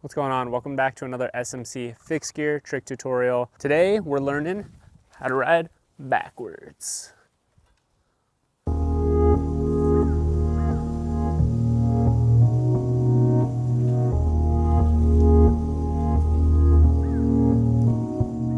What's going on? Welcome back to another SMC fixed gear trick tutorial. Today we're learning how to ride backwards.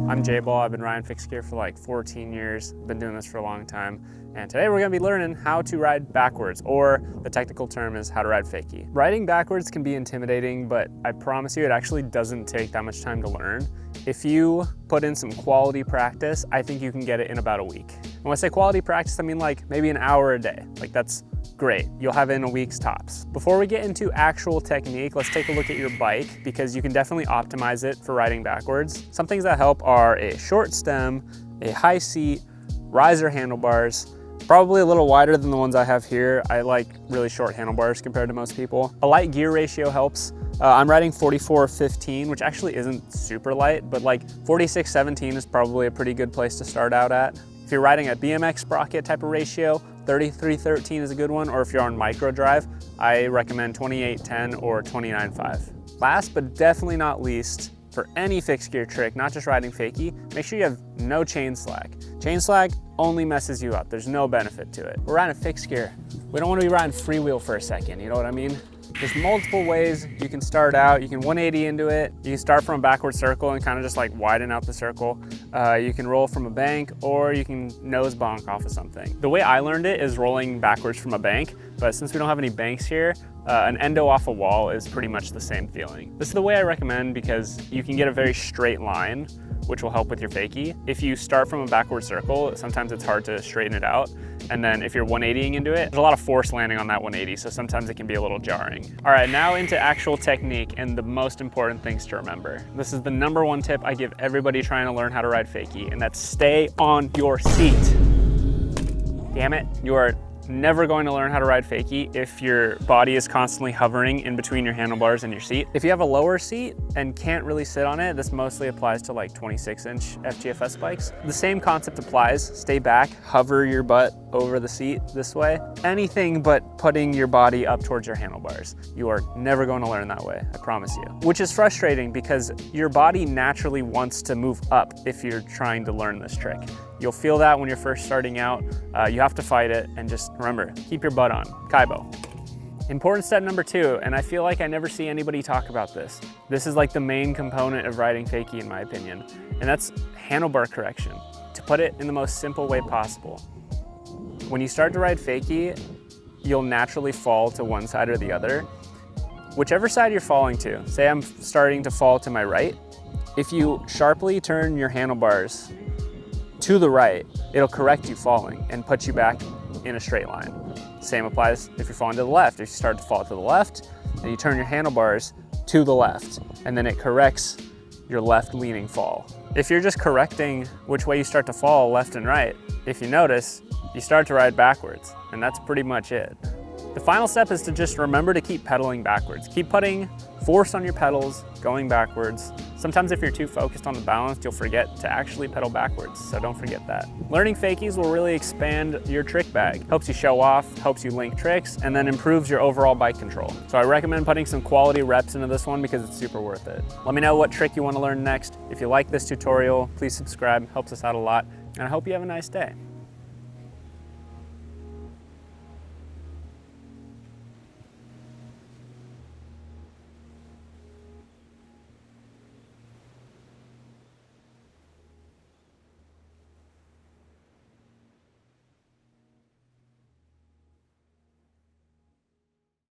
I'm J-Ball. I've been riding fixed gear for like 14 years. Been doing this for a long time. And today we're gonna be learning how to ride backwards, or the technical term is how to ride fakie. Riding backwards can be intimidating, but I promise you it actually doesn't take that much time to learn. If you put in some quality practice, I think you can get it in about a week. And when I say quality practice, I mean like maybe an hour a day. Like that's great. You'll have it in a week's tops. Before we get into actual technique, let's take a look at your bike because you can definitely optimize it for riding backwards. Some things that help are a short stem, a high seat, riser handlebars, probably a little wider than the ones I have here. I like really short handlebars compared to most people. A light gear ratio helps. I'm riding 44-15, which actually isn't super light, but like 46-17 is probably a pretty good place to start out at. If you're riding a BMX sprocket type of ratio, 33-13 is a good one, or if you're on micro drive, I recommend 28-10 or 29-5. Last but definitely not least, for any fixed gear trick, not just riding fakie, make sure you have no chain slack. Chain slack only messes you up. There's no benefit to it. We're riding fixed gear. We don't want to be riding freewheel for a second, you know what I mean? There's multiple ways you can start out. You can 180 into it. You can start from a backward circle and kind of just like widen out the circle. You can roll from a bank, or you can nose bonk off of something. The way I learned it is rolling backwards from a bank, but since we don't have any banks here, an endo off a wall is pretty much the same feeling. This is the way I recommend because you can get a very straight line, which will help with your fakie. If you start from a backward circle, sometimes it's hard to straighten it out. And then if you're 180ing into it, there's a lot of force landing on that 180, so sometimes it can be a little jarring. All right, now into actual technique and the most important things to remember. This is the #1 tip I give everybody trying to learn how to ride fakie, and that's stay on your seat. Damn it, you are never going to learn how to ride fakie if your body is constantly hovering in between your handlebars and your seat. If you have a lower seat and can't really sit on it, this mostly applies to like 26-inch FGFS bikes. The same concept applies. Stay back, hover your butt over the seat this way. Anything but putting your body up towards your handlebars. You are never going to learn that way, I promise you. Which is frustrating because your body naturally wants to move up if you're trying to learn this trick. You'll feel that when you're first starting out. You have to fight it, and just remember, keep your butt on. Kaibo. Important step #2, and I feel like I never see anybody talk about this. This is like the main component of riding fakie in my opinion, and that's handlebar correction. To put it in the most simple way possible. When you start to ride fakie, you'll naturally fall to one side or the other. Whichever side you're falling to, say I'm starting to fall to my right, if you sharply turn your handlebars to the right, it'll correct you falling and put you back in a straight line. Same applies if you're falling to the left. If you start to fall to the left, and you turn your handlebars to the left, and then it corrects your left leaning fall. If you're just correcting which way you start to fall, left and right, if you notice, you start to ride backwards, and that's pretty much it. The final step is to just remember to keep pedaling backwards. Keep putting force on your pedals, going backwards. Sometimes if you're too focused on the balance, you'll forget to actually pedal backwards, so don't forget that. Learning fakies will really expand your trick bag. Helps you show off, helps you link tricks, and then improves your overall bike control. So I recommend putting some quality reps into this one because it's super worth it. Let me know what trick you want to learn next. If you like this tutorial, please subscribe, helps us out a lot, and I hope you have a nice day.